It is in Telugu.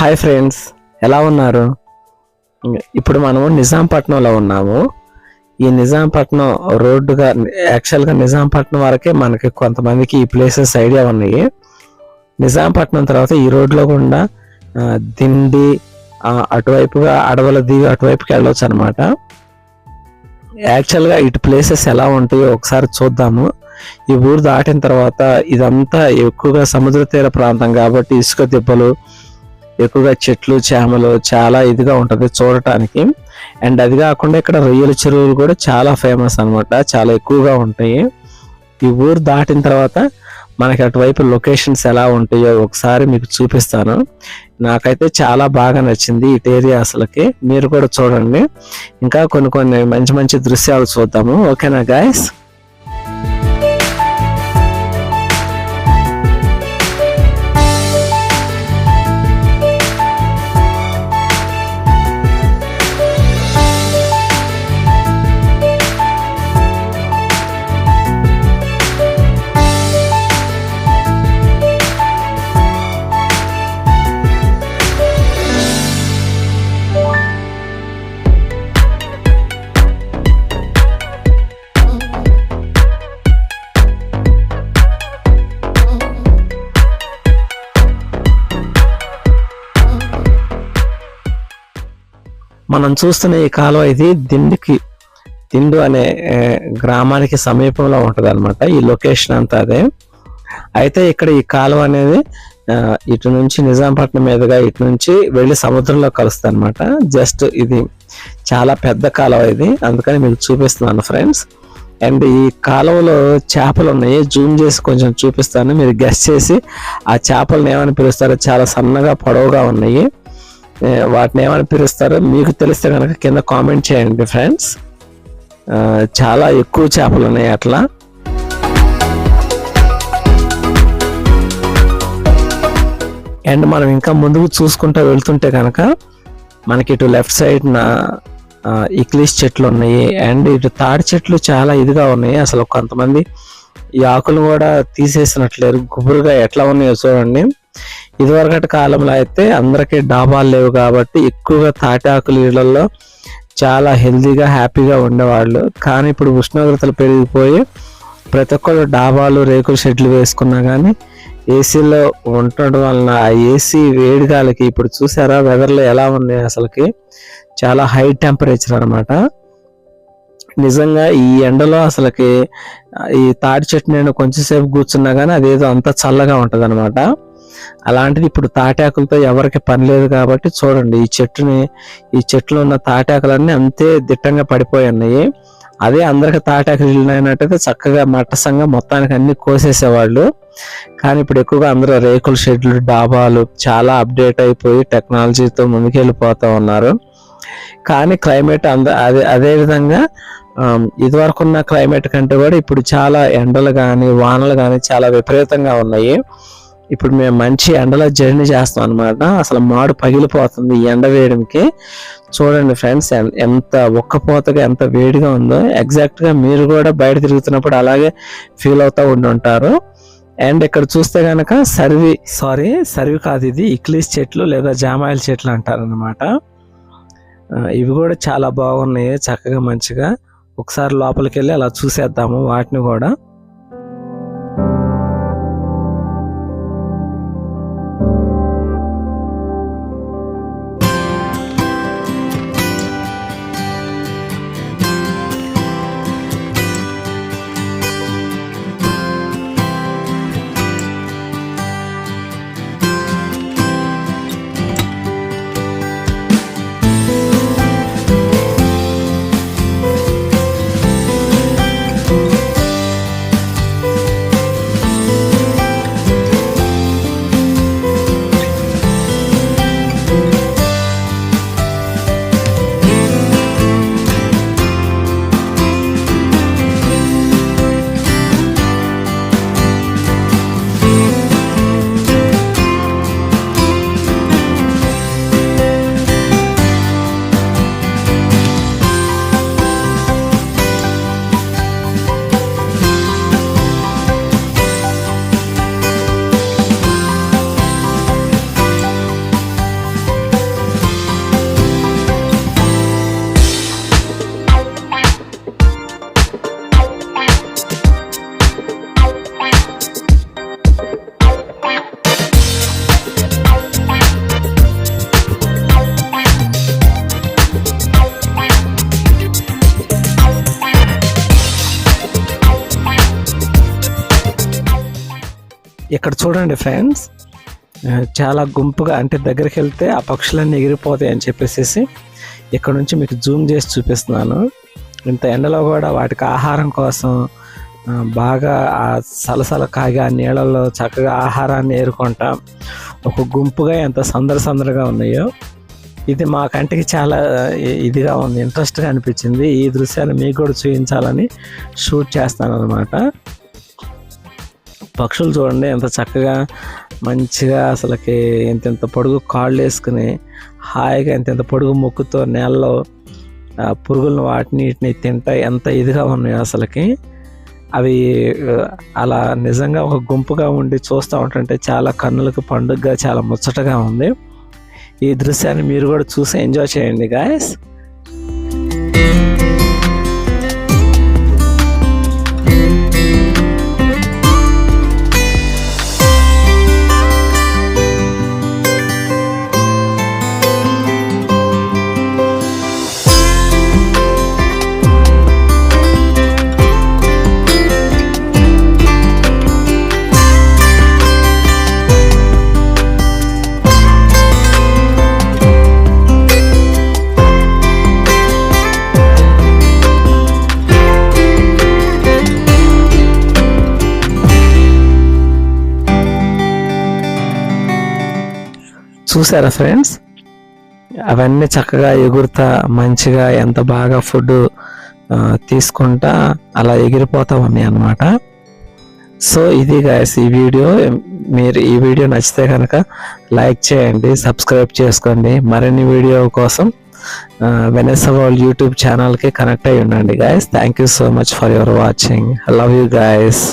హాయ్ ఫ్రెండ్స్, ఎలా ఉన్నారు? ఇప్పుడు మనము నిజాంపట్నంలో ఉన్నాము. ఈ నిజాంపట్నం రోడ్డుగా యాక్చువల్గా నిజాంపట్నం వరకే మనకి కొంతమందికి ఈ ప్లేసెస్ ఐడియా ఉన్నాయి. నిజాంపట్నం తర్వాత ఈ రోడ్లో గుండా దిండి అటువైపుగా అడవుల దిగి అటువైపుకి వెళ్ళొచ్చు అనమాట. యాక్చువల్గా ఇటు ప్లేసెస్ ఎలా ఉంటాయో ఒకసారి చూద్దాము. ఈ ఊరు దాటిన తర్వాత ఇదంతా ఎక్కువగా సముద్ర తీర ప్రాంతం కాబట్టి ఇసుక దిబ్బలు, ఎక్కువగా చెట్లు చేమలు చాలా ఇదిగా ఉంటుంది చూడటానికి. అండ్ అది కాకుండా ఇక్కడ రొయ్యల చెరువులు కూడా చాలా ఫేమస్ అనమాట, చాలా ఎక్కువగా ఉంటాయి. ఈ ఊరు దాటిన తర్వాత మనకి అటువైపు లొకేషన్స్ ఎలా ఉంటాయో ఒకసారి మీకు చూపిస్తాను. నాకైతే చాలా బాగా నచ్చింది ఇటు ఏరియా అసలుకి. మీరు కూడా చూడండి, ఇంకా కొన్ని మంచి మంచి దృశ్యాలు చూద్దాము. ఓకేనా గాయస్? మనం చూస్తున్న ఈ కాలువ ఇది దిండు అనే గ్రామానికి సమీపంలో ఉంటుంది అనమాట. ఈ లొకేషన్ అంతా అదే. అయితే ఇక్కడ ఈ కాలువ అనేది ఇటు నుంచి నిజాంపట్నం మీదుగా ఇటు నుంచి వెళ్ళి సముద్రంలో కలుస్తుంది అనమాట. జస్ట్ ఇది చాలా పెద్ద కాలువ ఇది, అందుకని మీకు చూపిస్తున్నాను ఫ్రెండ్స్. అండ్ ఈ కాలువలో చేపలు ఉన్నాయి, జూమ్ చేసి కొంచెం చూపిస్తాను, మీరు గెస్ చేసి ఆ చేపలను ఏమని పిలుస్తారో. చాలా సన్నగా పొడవుగా ఉన్నాయి, వాటిని ఏమని పిలుస్తారో మీకు తెలిస్తే కనుక కింద కామెంట్ చేయండి ఫ్రెండ్స్. చాలా ఎక్కువ చేపలు ఉన్నాయి అట్లా. అండ్ మనం ఇంకా ముందుకు చూసుకుంటూ వెళ్తుంటే కనుక మనకి ఇటు లెఫ్ట్ సైడ్ ఇక్లీస్ చెట్లు ఉన్నాయి. అండ్ ఇటు తాడి చెట్లు చాలా ఇదిగా ఉన్నాయి. అసలు కొంతమంది ఈ ఆకులు కూడా తీసేసినట్లేరు, గుబురుగా ఎట్లా ఉన్నాయో చూడండి. ఇదివరకటి కాలంలో అయితే అందరికీ డాబాలు లేవు కాబట్టి ఎక్కువగా తాటి ఆకులు ఇళ్లలో చాలా హెల్తీగా హ్యాపీగా ఉండేవాళ్ళు. కానీ ఇప్పుడు ఉష్ణోగ్రతలు పెరిగిపోయి ప్రతి ఒక్కరు డాబాలు రేకుల షెడ్లు వేసుకున్నా కానీ ఏసీలో ఉండడం వలన ఆ ఏసీ వేడిగాలకి ఇప్పుడు చూసారా వెదర్లో ఎలా ఉంది అసలుకి, చాలా హై టెంపరేచర్ అనమాట. నిజంగా ఈ ఎండలో అసలుకి ఈ తాటి చెట్టు నేను కొంచెంసేపు కూర్చున్నా కానీ అదేదో అంత చల్లగా ఉంటది అనమాట. అలాంటిది ఇప్పుడు తాటాకులతో ఎవరికి పని లేదు కాబట్టి చూడండి, ఈ చెట్లు ఉన్న తాటాకులన్నీ అంతే దిట్టంగా పడిపోయి ఉన్నాయి. అదే అందరికి తాటాకులు ఇల్లునైనట్టయితే చక్కగా మట్టసంగా మొత్తానికి అన్ని కోసేసేవాళ్ళు. కానీ ఇప్పుడు ఎక్కువగా అందరూ రేకుల షెడ్లు, డాబాలు చాలా అప్డేట్ అయిపోయి టెక్నాలజీతో ముందుకెళ్ళిపోతూ ఉన్నారు. కానీ క్లైమేట్ అదే విధంగా ఇదివరకు ఉన్న క్లైమేట్ కంటే కూడా ఇప్పుడు చాలా ఎండలు కానీ వానలు కానీ చాలా విపరీతంగా ఉన్నాయి. ఇప్పుడు మేము మంచి ఎండలో జర్నీ చేస్తాం అనమాట. అసలు మాడు పగిలిపోతుంది ఈ ఎండ వేయడానికి. చూడండి ఫ్రెండ్స్, ఎంత ఒక్కపోతగా ఎంత వేడిగా ఉందో. ఎగ్జాక్ట్గా మీరు కూడా బయట తిరుగుతున్నప్పుడు అలాగే ఫీల్ అవుతూ ఉంటారు. అండ్ ఇక్కడ చూస్తే కనుక సరివి కాదు, ఇది ఇక్లీస్ చెట్లు లేదా జామాయిల చెట్లు అంటారనమాట. ఇవి కూడా చాలా బాగున్నాయి, చక్కగా మంచిగా. ఒకసారి లోపలికి వెళ్ళి అలా చూసేద్దాము వాటిని కూడా. ఇక్కడ చూడండి ఫ్రెండ్స్, చాలా గుంపుగా, అంటే దగ్గరికి వెళ్తే ఆ పక్షులన్నీ ఎగిరిపోతాయి అని చెప్పేసి ఇక్కడ నుంచి మీకు జూమ్ చేసి చూపిస్తున్నాను. ఇంత ఎండలో కూడా వాటికి ఆహారం కోసం బాగా ఆ సలసల కాగి ఆ నీళ్ళల్లో చక్కగా ఆహారాన్ని ఏరుకుంటా ఒక గుంపుగా ఎంత సందడిగా ఉన్నాయో. ఇది మా కంటికి చాలా ఇదిగా ఉంది, ఇంట్రెస్ట్గా అనిపించింది. ఈ దృశ్యాన్ని మీకు కూడా చూపించాలని షూట్ చేస్తాను అన్నమాట. పక్షులు చూడండి ఎంత చక్కగా మంచిగా అసలుకి ఎంత పొడుగు కాళ్ళు వేసుకుని హాయిగా ఎంత పొడుగు ముక్కుతో నేలలో పురుగులను వీటిని తింటాయి. ఎంత ఇదిగా ఉన్నాయో అసలుకి. అవి అలా నిజంగా ఒక గుంపుగా ఉండి చూస్తూ ఉంటుంటే చాలా కన్నులకు పండుగగా చాలా ముచ్చటగా ఉంది. ఈ దృశ్యాన్ని మీరు కూడా చూసి ఎంజాయ్ చేయండి గాయస్. చూసారా ఫ్రెండ్స్, అవన్నీ చక్కగా ఎగురుతా మంచిగా ఎంత బాగా ఫుడ్ తీసుకుంటా అలా ఎగిరిపోతా ఉన్నాయి అన్నమాట. సో ఇది గాయస్ ఈ వీడియో. మీరు ఈ వీడియో నచ్చితే కనుక లైక్ చేయండి, సబ్స్క్రైబ్ చేసుకోండి. మరిన్ని వీడియో కోసం వెనెసా వరల్డ్ యూట్యూబ్ ఛానల్కి కనెక్ట్ అయ్యి ఉండండి guys. Thank you so much for your watching. I love you guys.